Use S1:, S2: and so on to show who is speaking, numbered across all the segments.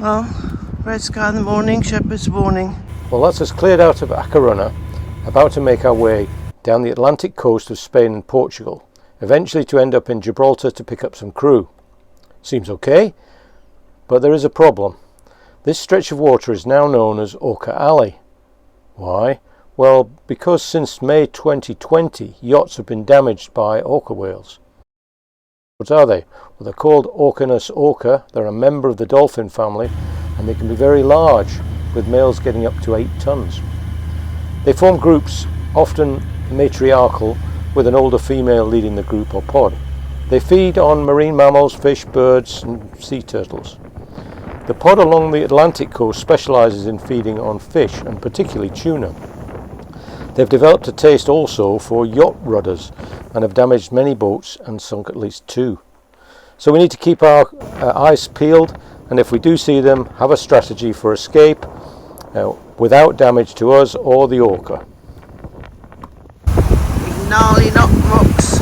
S1: Well, red sky in the morning, shepherd's warning.
S2: Well, that's us cleared out of Acaruna, about to make our way down the Atlantic coast of Spain and Portugal, eventually to end up in Gibraltar to pick up some crew. Seems okay, but there is a problem. This stretch of water is now known as Orca Alley. Why? Well, because since May 2020, yachts have been damaged by orca whales. What are they? Well, they're called Orcanus orca. They're a member of the dolphin family, and they can be very large, with males getting up to 8 tons. They form groups, often matriarchal, with an older female leading the group or pod. They feed on marine mammals, fish, birds and sea turtles. The pod along the Atlantic coast specialises in feeding on fish, and particularly tuna. They've developed a taste also for yacht rudders and have damaged many boats and sunk at least 2. So we need to keep our eyes peeled, and if we do see them, have a strategy for escape without damage to us or the orca.
S1: Gnarly knock rocks.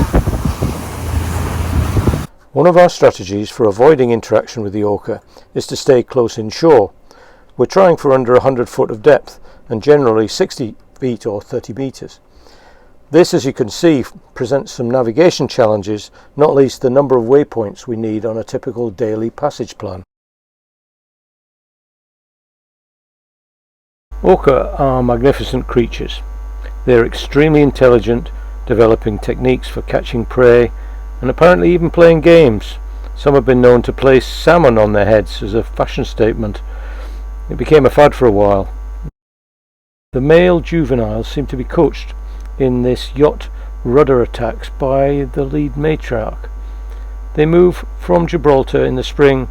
S2: One of our strategies for avoiding interaction with the orca is to stay close inshore. We're trying for under 100 foot of depth and generally 60 feet or 30 meters. This, as you can see, presents some navigation challenges, not least the number of waypoints we need on a typical daily passage plan. Orca are magnificent creatures. They're extremely intelligent, developing techniques for catching prey and apparently even playing games. Some have been known to place salmon on their heads as a fashion statement. It became a fad for a while. The male juveniles seem to be coached in this yacht rudder attacks by the lead matriarch. They move from Gibraltar in the spring,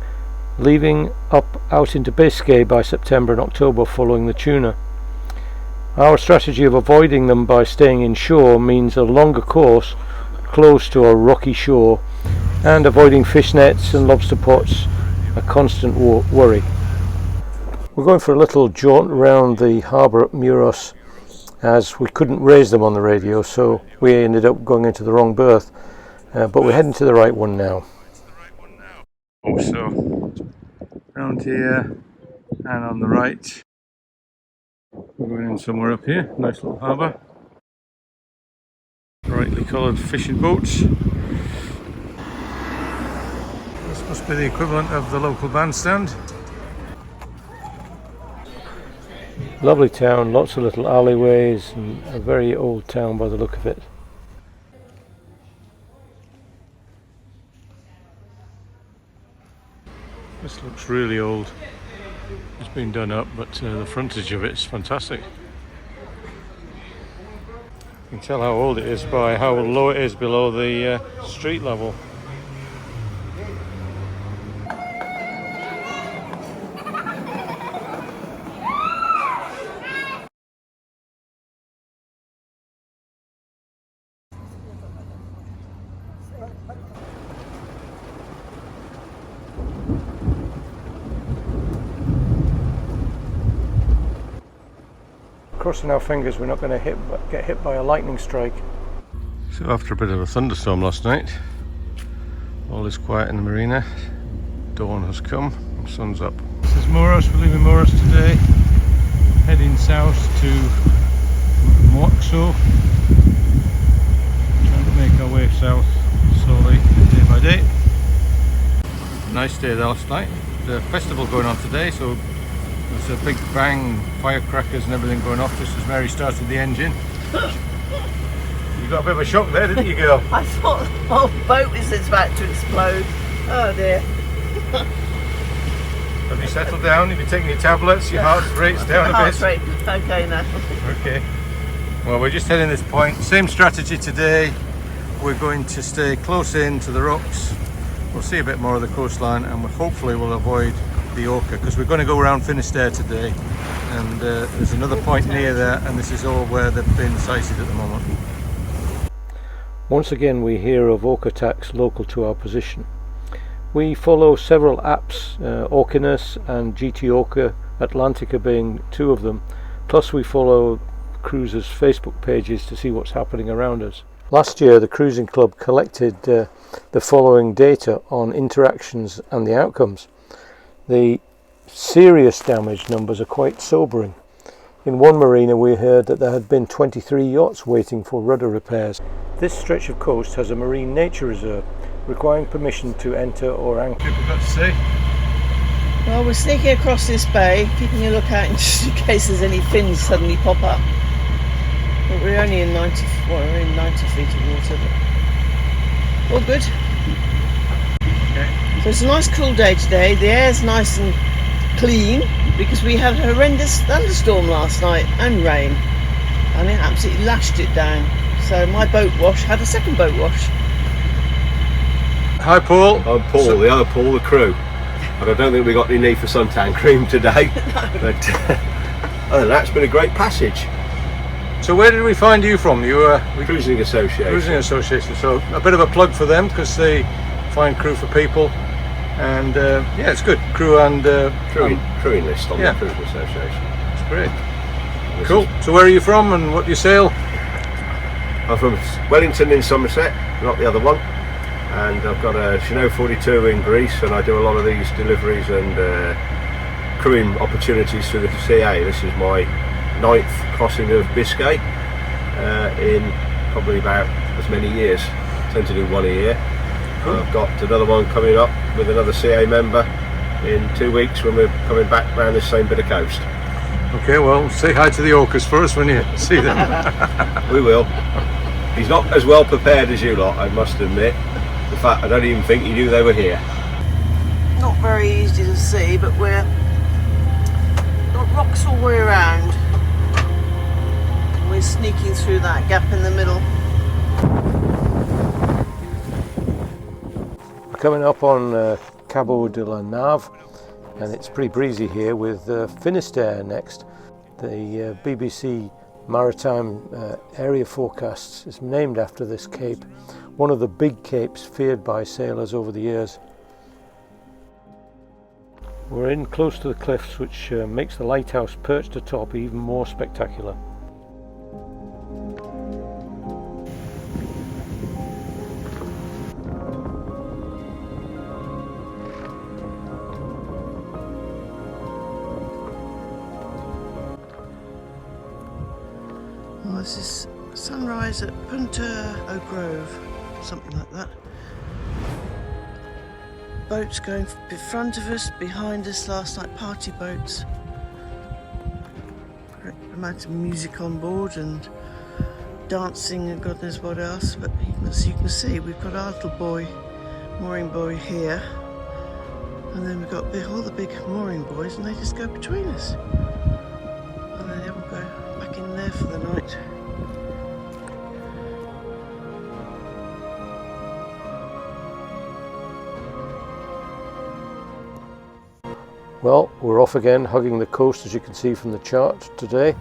S2: leaving up out into Biscay by September and October following the tuna. Our strategy of avoiding them by staying inshore means a longer course close to a rocky shore and avoiding fish nets and lobster pots, a constant worry. We're going for a little jaunt around the harbour at Muros, as we couldn't raise them on the radio, so we ended up going into the wrong berth, but we're heading to the right one now. So around here and on the right, we're going in somewhere up here. Nice little harbour, brightly coloured fishing boats. This must be the equivalent of the local bandstand. Lovely town, lots of little alleyways, and a very old town by the look of it. This looks really old. It's been done up, but the frontage of it is fantastic. You can tell how old it is by how low it is below the street level. Crossing our fingers we're not going to get hit by a lightning strike. So after a bit of a thunderstorm last night, all is quiet in the marina. Dawn has come, the sun's up. This is Muros. We're leaving Muros today, heading south to Moaxo, trying to make our way south slowly, day by day. Nice day there last night. The festival going on today, so there's a big bang, firecrackers and everything going off just as Mary started the engine. You got a bit of a shock there, didn't you, girl?
S1: I thought the whole boat was about to explode. Oh dear.
S2: Have you settled down? Have you taken your tablets? Your heart rate's down a bit?
S1: Heart rate, okay now.
S2: Okay. Well, we're just heading this point. Same strategy today. We're going to stay close in to the rocks. We'll see a bit more of the coastline, and hopefully we'll avoid the orca, because we're going to go around Finisterre today, and there's another point near there, and this is all where they've been sighted at the moment. Once again we hear of orca attacks local to our position. We follow several apps, Orcanus and GT Orca Atlantica being 2 of them, plus we follow cruisers' Facebook pages to see what's happening around us. Last year the cruising club collected the following data on interactions and the outcomes. The serious damage numbers are quite sobering. In one marina we heard that there had been 23 yachts waiting for rudder repairs. This stretch of coast has a marine nature reserve, requiring permission to enter or anchor. People got to see.
S1: Well, we're sneaking across this bay, keeping a lookout just in case there's any fins suddenly pop up. But we're only in 90 feet of water, but all good. Okay. So it's a nice cool day today. The air's nice and clean because we had a horrendous thunderstorm last night and rain, and it absolutely lashed it down. So my boat wash had a second boat wash.
S2: Hi Paul.
S3: I'm Paul, the other Paul, the crew. And I don't think we got any need for suntan cream today. No. But other than that, it's been a great passage.
S2: So where did we find you from? You were
S3: Cruising Association.
S2: Cruising Association. So a bit of a plug for them because they find crew for people, and yeah, it's good. Crew and
S3: crewing list on the Cruising Association.
S2: It's great. Cool. So where are you from and what do you sail?
S3: I'm from Wellington in Somerset, not the other one. And I've got a Chanel 42 in Greece, and I do a lot of these deliveries and crewing opportunities through the CA. This is my 9th crossing of Biscay in probably about as many years. I tend to do one a year. Cool. I've got another one coming up with another CA member in 2 weeks when we're coming back around this same bit of coast.
S2: Okay, well, say hi to the Orcas for us when you see them.
S3: We will. He's not as well prepared as you lot, I must admit. In fact, I don't even think he knew they were here.
S1: Not very easy to see, but we've got rocks all the way around. We're sneaking through that gap in the middle.
S2: We're coming up on Cabo de la Nave, and it's pretty breezy here with Finisterre next. The BBC Maritime Area Forecasts is named after this cape, one of the big capes feared by sailors over the years. We're in close to the cliffs, which makes the lighthouse perched atop even more spectacular.
S1: Well, this is sunrise at Pinto Grove, something like that. Boats going in front of us, behind us last night, party boats. Great amount of music on board and dancing and God knows what else, but as you can see, we've got our little buoy, mooring buoy here, and then we've got all the big mooring buoys, and they just go between us. And then they all go back in there for the night.
S2: Well, we're off again, hugging the coast as you can see from the chart today,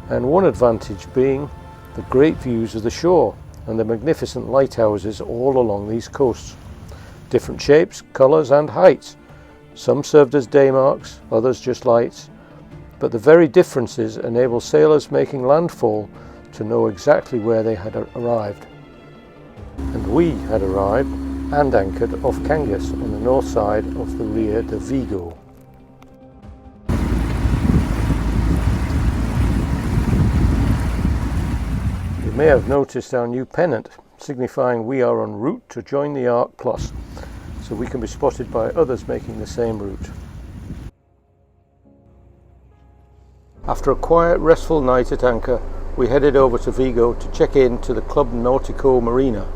S2: and one advantage being the great views of the shore and the magnificent lighthouses all along these coasts. Different shapes, colours and heights. Some served as day marks, others just lights, but the very differences enable sailors making landfall to know exactly where they had arrived. And we had arrived and anchored off Cangas on the north side of the Rio de Vigo. You may have noticed our new pennant, signifying we are en route to join the Arc Plus, so we can be spotted by others making the same route. After a quiet, restful night at anchor, we headed over to Vigo to check in to the Club Nautico Marina.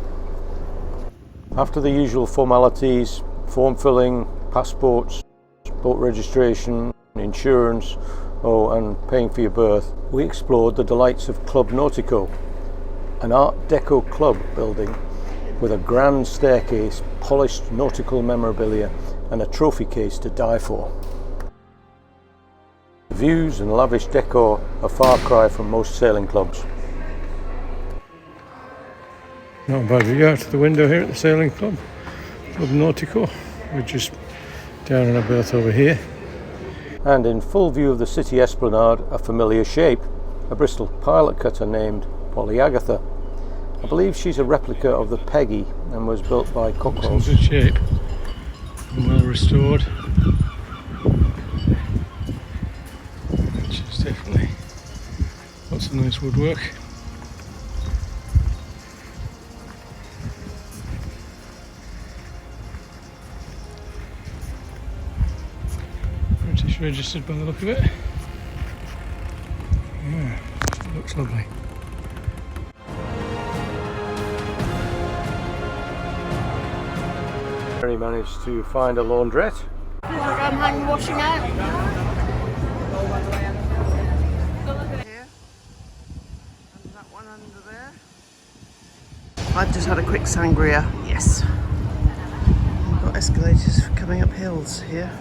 S2: After the usual formalities, form filling, passports, boat registration, insurance, and paying for your berth, we explored the delights of Club Nautico, an Art Deco club building with a grand staircase, polished nautical memorabilia and a trophy case to die for. The views and lavish decor are a far cry from most sailing clubs. Not a bad view out of the window here at the sailing club, Club Nautico. We're just down in a berth over here. And in full view of the city esplanade, a familiar shape, a Bristol pilot cutter named Polly Agatha. I believe she's a replica of the Peggy and was built by Cockrell's. It's in good shape and well restored. Lots of nice woodwork. British registered by the look of it. Yeah, it looks lovely. Mary managed to find a laundrette.
S1: I'm hanging washing out. Here. And that one under there. I've just had a quick sangria. Yes. We've got escalators coming up hills here.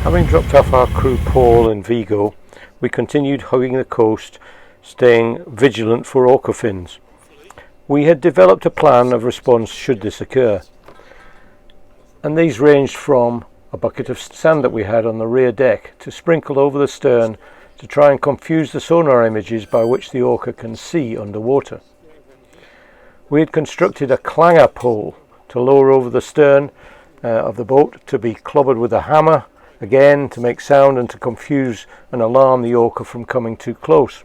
S2: Having dropped off our crew Paul and Vigo, we continued hugging the coast, staying vigilant for orca fins. We had developed a plan of response should this occur, and these ranged from a bucket of sand that we had on the rear deck to sprinkle over the stern to try and confuse the sonar images by which the orca can see underwater. We had constructed a clanger pole to lower over the stern of the boat to be clobbered with a hammer, again to make sound and to confuse and alarm the orca from coming too close.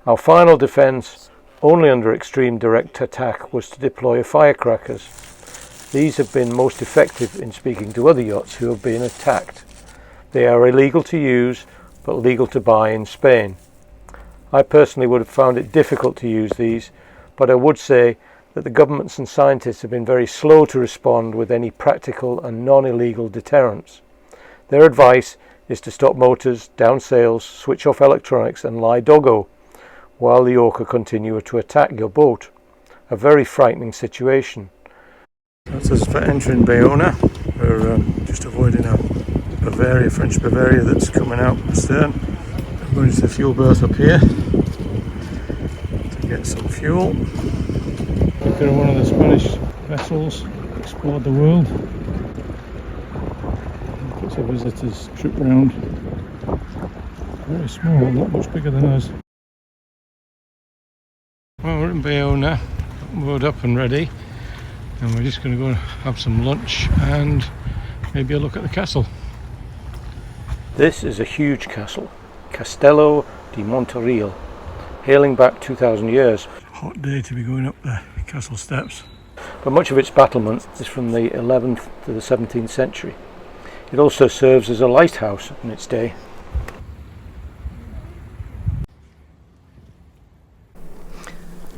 S2: Our final defence, only under extreme direct attack, was to deploy firecrackers. These have been most effective in speaking to other yachts who have been attacked. They are illegal to use but legal to buy in Spain. I personally would have found it difficult to use these, but I would say that the governments and scientists have been very slow to respond with any practical and non-illegal deterrents. Their advice is to stop motors, down sails, switch off electronics and lie doggo while the orca continue to attack your boat. A very frightening situation. That's us for entering Bayona. We're just avoiding a Bavaria, French Bavaria that's coming out astern. I'm going to the fuel berth up here to get some fuel. We're one of the Spanish vessels that explored the world. Lots of visitors trip round. Very small, not much bigger than us. Well, we're in Bayona, moored up and ready, and we're just going to go have some lunch and maybe a look at the castle. This is a huge castle, Castello di Monterreal, hailing back 2,000 years. Hot day to be going up the castle steps. But much of its battlement is from the 11th to the 17th century. It also serves as a lighthouse in its day.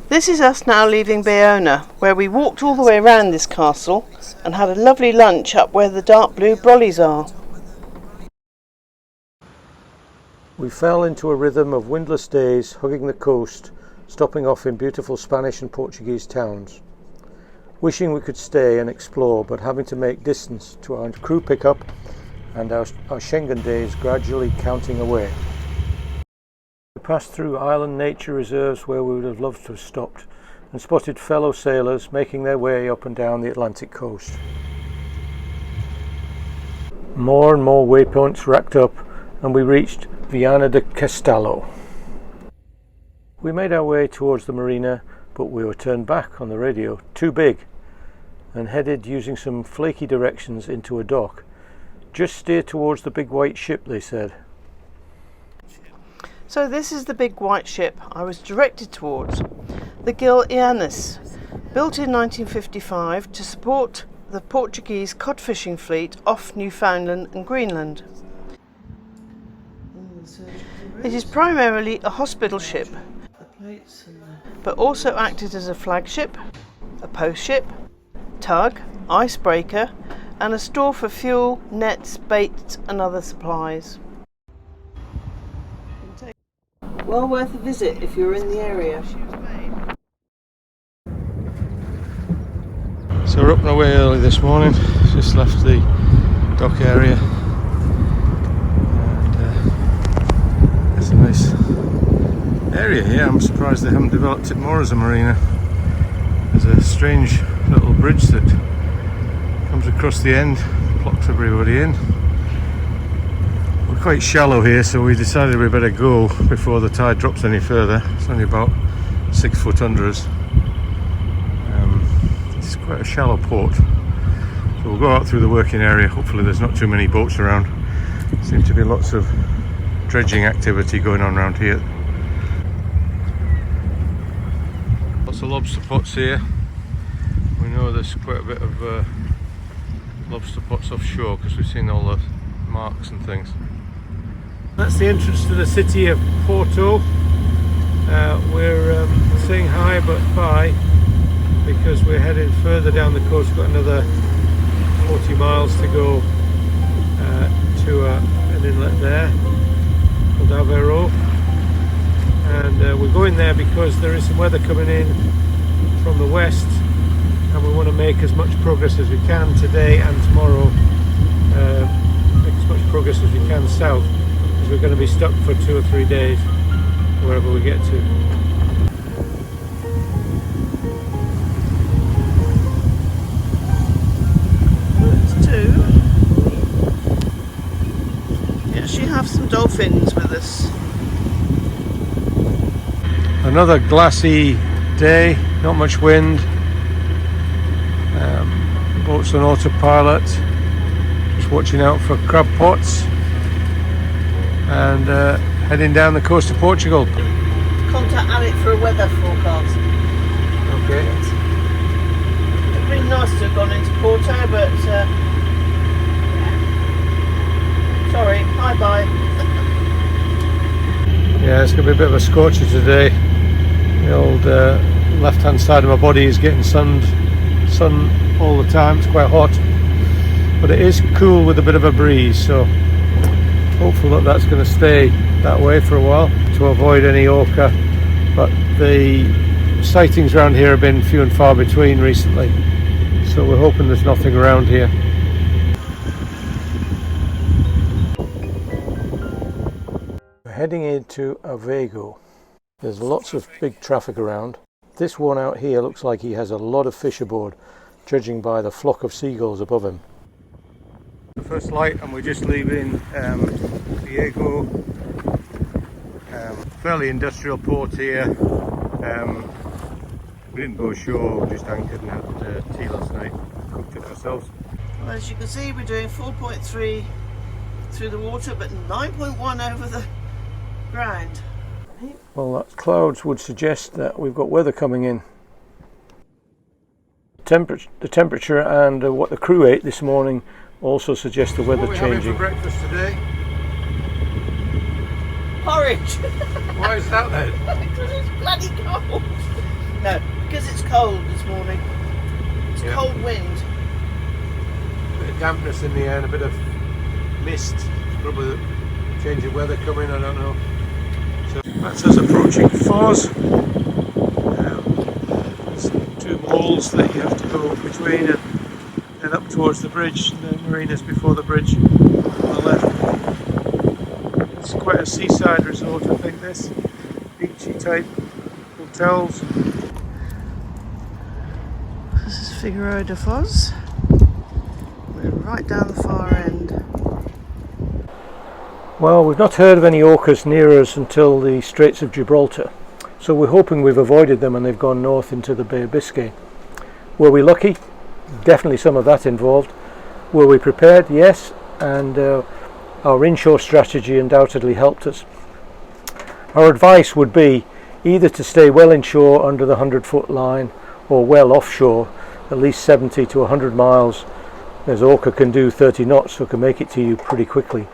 S1: This is us now leaving Bayona, where we walked all the way around this castle and had a lovely lunch up where the dark blue brollies are.
S2: We fell into a rhythm of windless days, hugging the coast, stopping off in beautiful Spanish and Portuguese towns. Wishing we could stay and explore, but having to make distance to our crew pickup and our Schengen days gradually counting away. We passed through island nature reserves where we would have loved to have stopped and spotted fellow sailors making their way up and down the Atlantic coast. More and more waypoints racked up and we reached Viana de Castello. We made our way towards the marina, but we were turned back on the radio, too big, and headed using some flaky directions into a dock. Just steer towards the big white ship, they said.
S1: So this is the big white ship I was directed towards, the Gil Iannis, built in 1955 to support the Portuguese cod fishing fleet off Newfoundland and Greenland. It is primarily a hospital ship, but also acted as a flagship, a post ship, tug, icebreaker, and a store for fuel, nets, baits and other supplies. Well worth a visit if you're in the area.
S2: So we're up and away early this morning, just left the dock area, and it's a nice area here. I'm surprised they haven't developed it more as a marina. There's a strange little bridge that comes across the end, blocks everybody in. We're quite shallow here, so we decided we better go before the tide drops any further. It's only about 6 foot under us. It's quite a shallow port, so we'll go out through the working area. Hopefully there's not too many boats around. Seem to be lots of dredging activity going on around here. Lots of lobster pots here. We know there's quite a bit of lobster pots offshore because we've seen all the marks and things. That's the entrance to the city of Porto. We're saying hi but bye because we're heading further down the coast. We've got another 40 miles to go to an inlet there called Figero, and we're going there because there is some weather coming in from the west, and we want to make as much progress as we can today and tomorrow, make as much progress as we can south, because we're going to be stuck for 2 or 3 days wherever we get to.
S1: Have some dolphins with us.
S2: Another glassy day, not much wind, boats on autopilot, just watching out for crab pots, and heading down the coast of Portugal.
S1: Contact Alec for a weather forecast.
S2: Okay.
S1: It'd been nice to have gone into Porto, but sorry, bye-bye.
S2: Yeah, it's going to be a bit of a scorcher today. The old left-hand side of my body is getting sun all the time. It's quite hot, but it is cool with a bit of a breeze, so hopeful that that's going to stay that way for a while to avoid any orca. But the sightings around here have been few and far between recently, so we're hoping there's nothing around here. Heading into Figero. There's lots of big traffic around. This one out here looks like he has a lot of fish aboard, judging by the flock of seagulls above him. The first light, and we're just leaving Figero. Fairly industrial port here. We didn't go ashore, we just anchored and had tea last night, cooked it ourselves.
S1: Well, as you can see, we're doing 4.3 through the water, but 9.1 over the ground.
S2: Well, that clouds would suggest that we've got weather coming in. The temperature and what the crew ate this morning also suggest the weather changing. What are we having for breakfast today?
S1: Porridge.
S2: Why is that then?
S1: Because it's bloody cold. No, because it's cold this morning. It's cold wind.
S2: A bit of dampness in the air and a bit of mist. Probably the change of weather coming, I don't know. So that's us approaching Foz. There's 2 moles that you have to go between and then up towards the bridge. The marinas before the bridge on the left. It's quite a seaside resort, I think, this. Beachy type hotels.
S1: This is Figero de Foz. We're right down the far end.
S2: Well, we've not heard of any orcas near us until the Straits of Gibraltar, so we're hoping we've avoided them and they've gone north into the Bay of Biscay. Were we lucky? Definitely some of that involved. Were we prepared? Yes, and our inshore strategy undoubtedly helped us. Our advice would be either to stay well inshore under the 100-foot line or well offshore, at least 70 to 100 miles, as orca can do 30 knots, so can make it to you pretty quickly.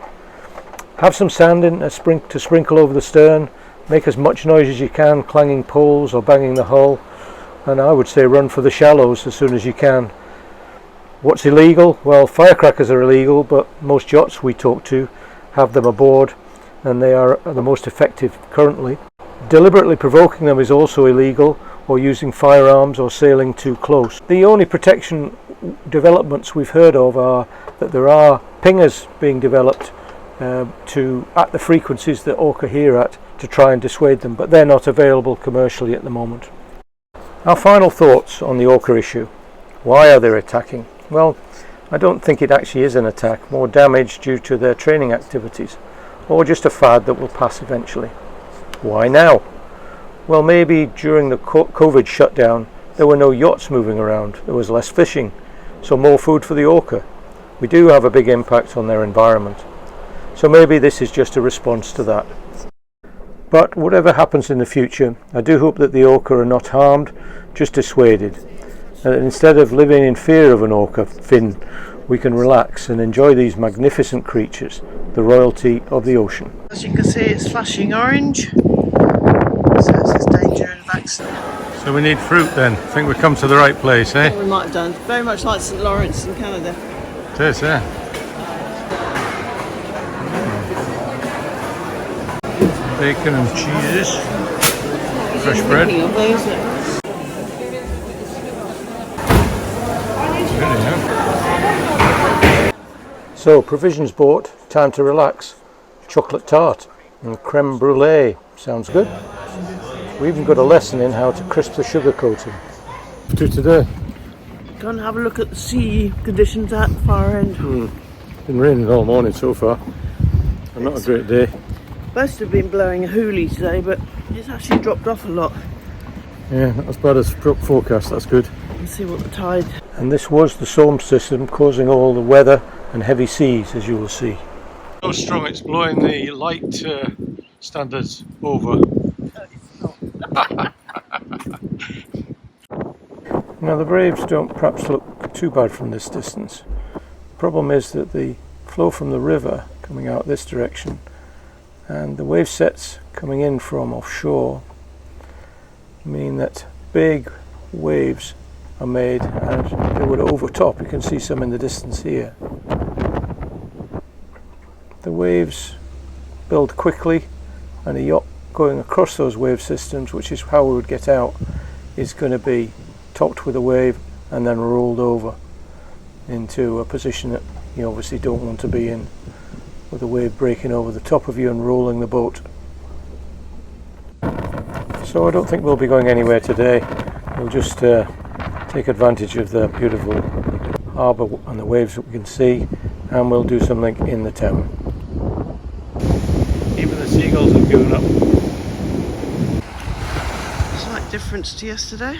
S2: Have some sand in to sprinkle over the stern, make as much noise as you can, clanging poles or banging the hull, and I would say run for the shallows as soon as you can. What's illegal? Well, firecrackers are illegal, but most yachts we talk to have them aboard, and they are the most effective currently. Deliberately provoking them is also illegal, or using firearms or sailing too close. The only protection developments we've heard of are that there are pingers being developed at the frequencies that orca hear at to try and dissuade them, but they're not available commercially at the moment. Our final thoughts on the orca issue. Why are they attacking? Well, I don't think it actually is an attack, more damage due to their training activities, or just a fad that will pass eventually. Why now? Well, maybe during the COVID shutdown there were no yachts moving around, there was less fishing, so more food for the orca. We do have a big impact on their environment. So maybe this is just a response to that. But whatever happens in the future, I do hope that the orca are not harmed, just dissuaded. And instead of living in fear of an orca fin, we can relax and enjoy these magnificent creatures, the royalty of the ocean.
S1: As you can see, it's flashing orange, so it says danger of accident.
S2: So we need fruit then. I think we've come to the right place, eh?
S1: We might have done. Very much like St Lawrence in Canada.
S2: It is, yeah. Bacon and cheeses. Fresh bread. So, provisions bought, time to relax. Chocolate tart and creme brulee. Sounds good. We even got a lesson in how to crisp the sugar coating. To today.
S1: Go and have a look at the sea conditions at the far end.
S2: Been raining all morning so far. And not a great day.
S1: Supposed to have been blowing a hoolie today, but it's actually dropped off a lot.
S2: Yeah, not as bad as forecast, that's good.
S1: Let's see what the tide.
S2: And this was the storm system causing all the weather and heavy seas, as you will see. So strong it's blowing the light standards over. Now the waves don't perhaps look too bad from this distance. The problem is that the flow from the river coming out this direction and the wave sets coming in from offshore mean that big waves are made and they would overtop. You can see some in the distance here. The waves build quickly and a yacht going across those wave systems, which is how we would get out, is going to be topped with a wave and then rolled over into a position that you obviously don't want to be in, with a wave breaking over the top of you and rolling the boat. So I don't think we'll be going anywhere today. We'll just take advantage of the beautiful harbour and the waves that we can see, and we'll do something in the town. Even the seagulls have given up.
S1: Slight difference to yesterday.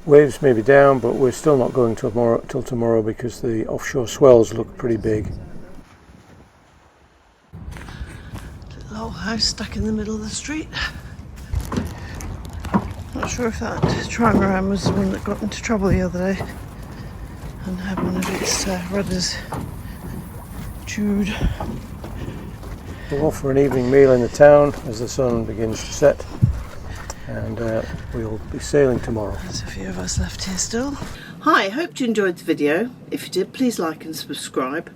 S2: Waves may be down, but we're still not going till tomorrow because the offshore swells look pretty big.
S1: Little old house stuck in the middle of the street. Not sure if that trimaran was the one that got into trouble the other day and had one of its rudders chewed.
S2: We'll go for an evening meal in the town as the sun begins to set, and we'll be sailing tomorrow.
S1: There's a few of us left here still. Hi, hope you enjoyed the video. If you did, please like and subscribe,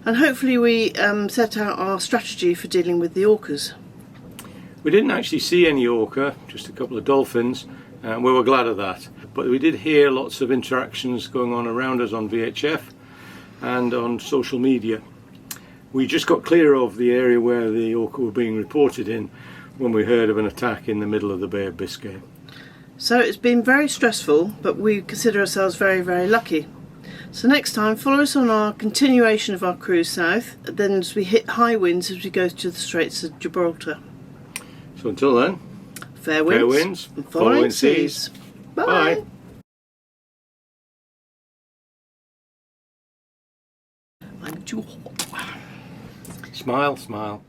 S1: and hopefully we set out our strategy for dealing with the orcas.
S2: We didn't actually see any orca, just a couple of dolphins, and we were glad of that. But we did hear lots of interactions going on around us on VHF and on social media. We just got clear of the area where the orca were being reported in when we heard of an attack in the middle of the Bay of Biscay.
S1: So it's been very stressful, but we consider ourselves very, very lucky. So next time, follow us on our continuation of our cruise south, then as we hit high winds as we go to the Straits of Gibraltar.
S2: So until then,
S1: fair winds
S2: and following seas.
S1: Bye. I'm too hot.
S2: Smile, smile.